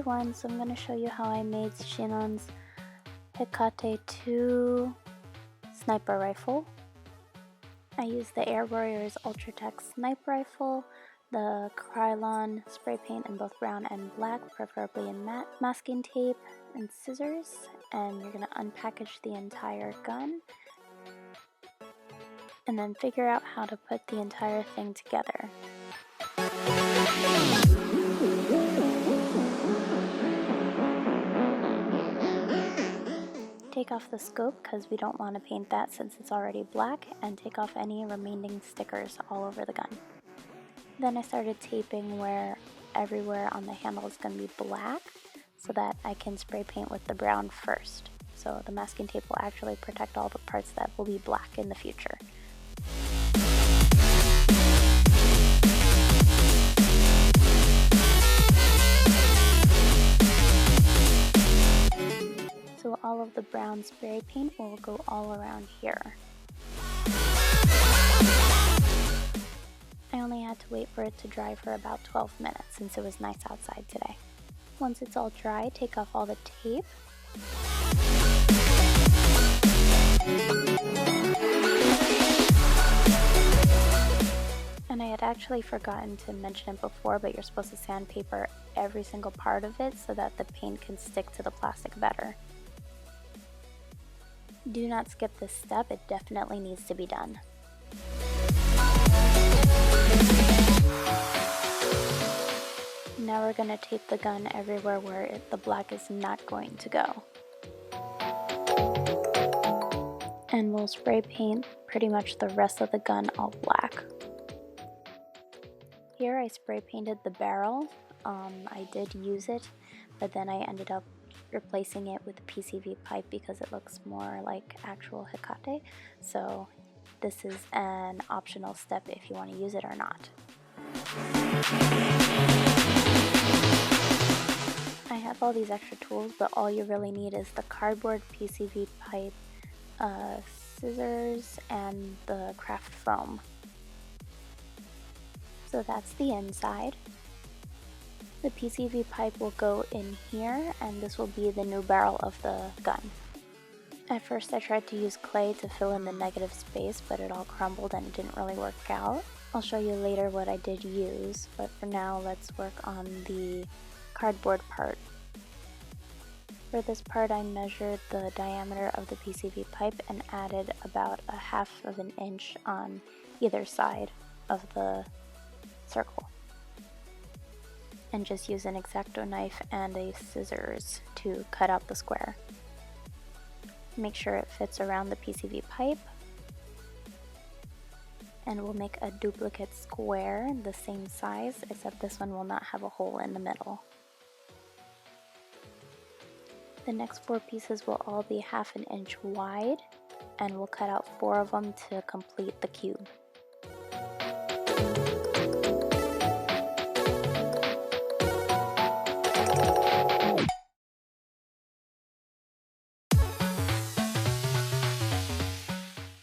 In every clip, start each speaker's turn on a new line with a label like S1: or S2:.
S1: everyone, so I'm going to show you how I made Sinon's Hecate II sniper rifle. I used the Air Warriors Ultratech sniper rifle, the Krylon spray paint in both brown and black, preferably in matte, masking tape and scissors, and you're going to unpackage the entire gun and then figure out how to put the entire thing together. Take off the scope because we don't want to paint that since it's already black, and take off any remaining stickers all over the gun. Then I started taping where everywhere on the handle is going to be black so that I can spray paint with the brown first. So the masking tape will actually protect all the parts that will be black in the future. So all of the brown spray paint will go all around here. I only had to wait for it to dry for about 12 minutes since it was nice outside today. Once it's all dry, take off all the tape. And I had actually forgotten to mention it before, but you're supposed to sandpaper every single part of it so that the paint can stick to the plastic better. Do not skip this step, it definitely needs to be done. Now we're going to tape the gun everywhere where the black is not going to go. And we'll spray paint pretty much the rest of the gun all black. Here I spray painted the barrel. I did use it, but then I ended up replacing it with PCV pipe because it looks more like actual Hecate. So this is an optional step if you want to use it or not. I have all these extra tools, but all you really need is the cardboard, PCV pipe, scissors, and the craft foam. So that's the inside. The PCV pipe will go in here, and this will be the new barrel of the gun. At first I tried to use clay to fill in the negative space, but it all crumbled and it didn't really work out. I'll show you later what I did use, but for now let's work on the cardboard part. For this part I measured the diameter of the PCV pipe and added about a half of an inch on either side of the circle. And just use an X-Acto knife and a scissors to cut out the square. Make sure it fits around the PCV pipe. And we'll make a duplicate square the same size, except this one will not have a hole in the middle. The next 4 pieces will all be half an inch wide, and we'll cut out 4 of them to complete the cube.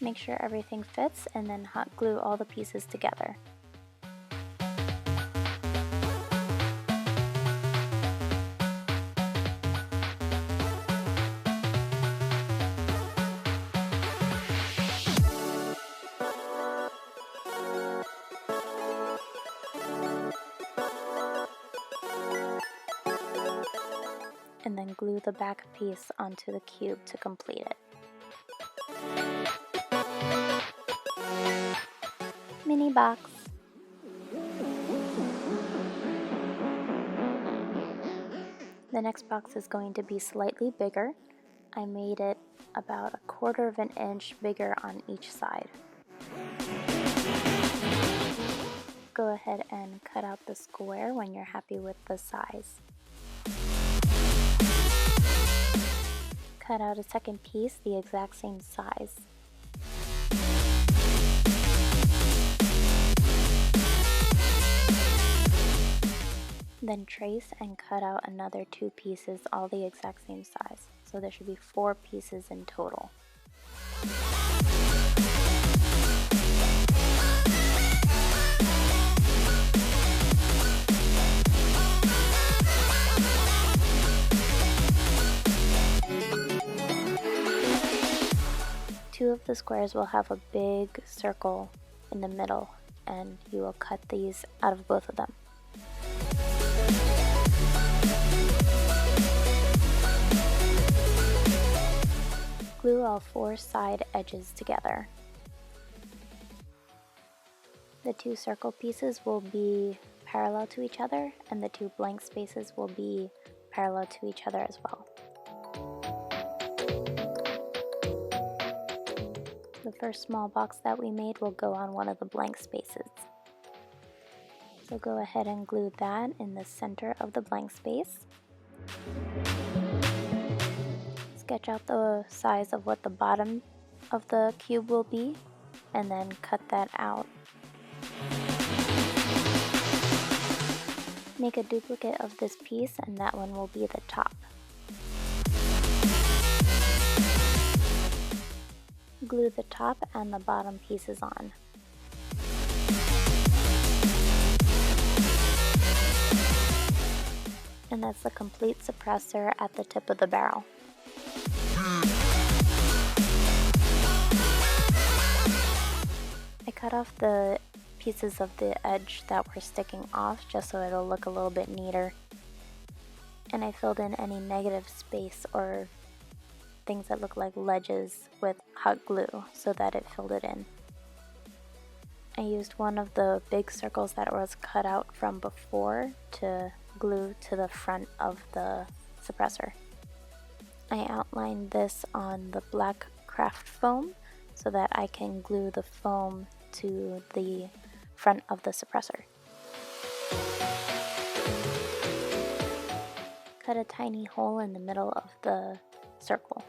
S1: Make sure everything fits and then hot glue all the pieces together. And then glue the back piece onto the cube to complete it. Mini box. The next box is going to be slightly bigger. I made it about 1/4 of an inch bigger on each side. Go ahead and cut out the square when you're happy with the size. Cut out a second piece the exact same size. Then trace and cut out another 2 pieces, all the exact same size. So there should be 4 pieces in total. Two of the squares will have a big circle in the middle, and you will cut these out of both of them. Glue all 4 side edges together. The 2 circle pieces will be parallel to each other, and the 2 blank spaces will be parallel to each other as well. The first small box that we made will go on one of the blank spaces. So go ahead and glue that in the center of the blank space. Sketch out the size of what the bottom of the cube will be, and then cut that out. Make a duplicate of this piece, and that one will be the top. Glue the top and the bottom pieces on. And that's the complete suppressor at the tip of the barrel. I cut off the pieces of the edge that were sticking off just so it'll look a little bit neater. And I filled in any negative space or things that look like ledges with hot glue so that it filled it in. I used one of the big circles that was cut out from before to glue to the front of the suppressor. I outlined this on the black craft foam so that I can glue the foam to the front of the suppressor. Cut a tiny hole in the middle of the circle.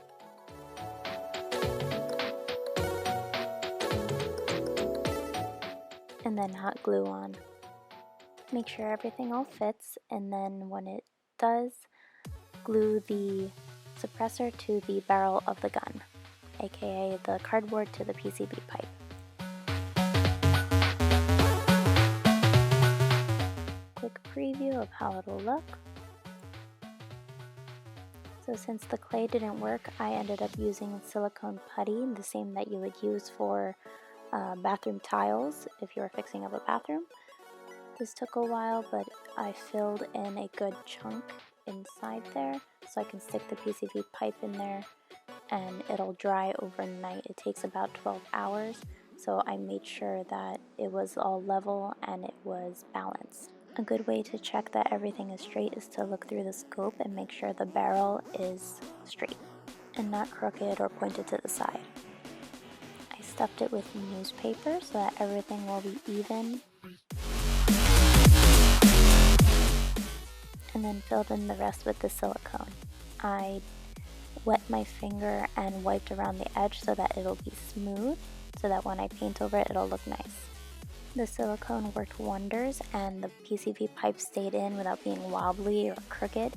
S1: And then hot glue on. Make sure everything all fits, and then when it does, glue the suppressor to the barrel of the gun, aka the cardboard to the PCV pipe. Quick preview of how it'll look. So since the clay didn't work, I ended up using silicone putty, the same that you would use for bathroom tiles if you were fixing up a bathroom. This took a while, but I filled in a good chunk inside there so I can stick the PCV pipe in there and it'll dry overnight. It takes about 12 hours, so I made sure that it was all level and it was balanced. A good way to check that everything is straight is to look through the scope and make sure the barrel is straight and not crooked or pointed to the side. I stuffed it with newspaper so that everything will be even, and then filled in the rest with the silicone. I wet my finger and wiped around the edge so that it'll be smooth, so that when I paint over it, it'll look nice. The silicone worked wonders and the PCV pipe stayed in without being wobbly or crooked.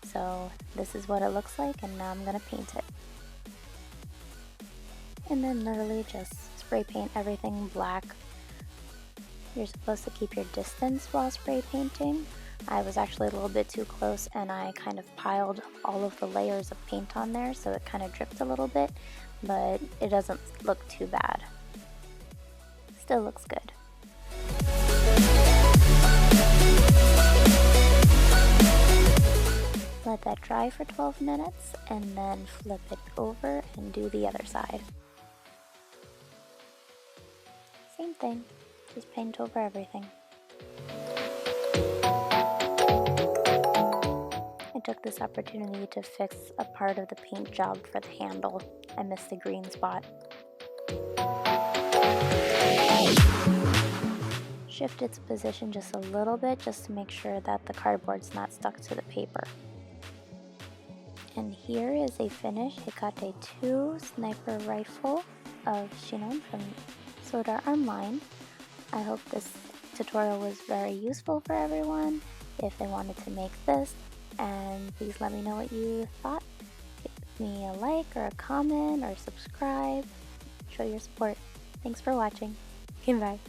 S1: So this is what it looks like, and now I'm going to paint it. And then literally just spray paint everything black. You're supposed to keep your distance while spray painting. I was actually a little bit too close and I kind of piled all of the layers of paint on there, so it kind of dripped a little bit, but it doesn't look too bad. Still looks good. Let that dry for 12 minutes and then flip it over and do the other side. Same thing, just paint over everything. I took this opportunity to fix a part of the paint job for the handle. I missed the green spot. Shift its position just a little bit just to make sure that the cardboard's not stuck to the paper. And here is a finished Hecate II sniper rifle of Sinon from Sword Art Online. I hope this tutorial was very useful for everyone if they wanted to make this, and please let me know what you thought. Give me a like or a comment or subscribe. Show your support. Thanks for watching. Goodbye.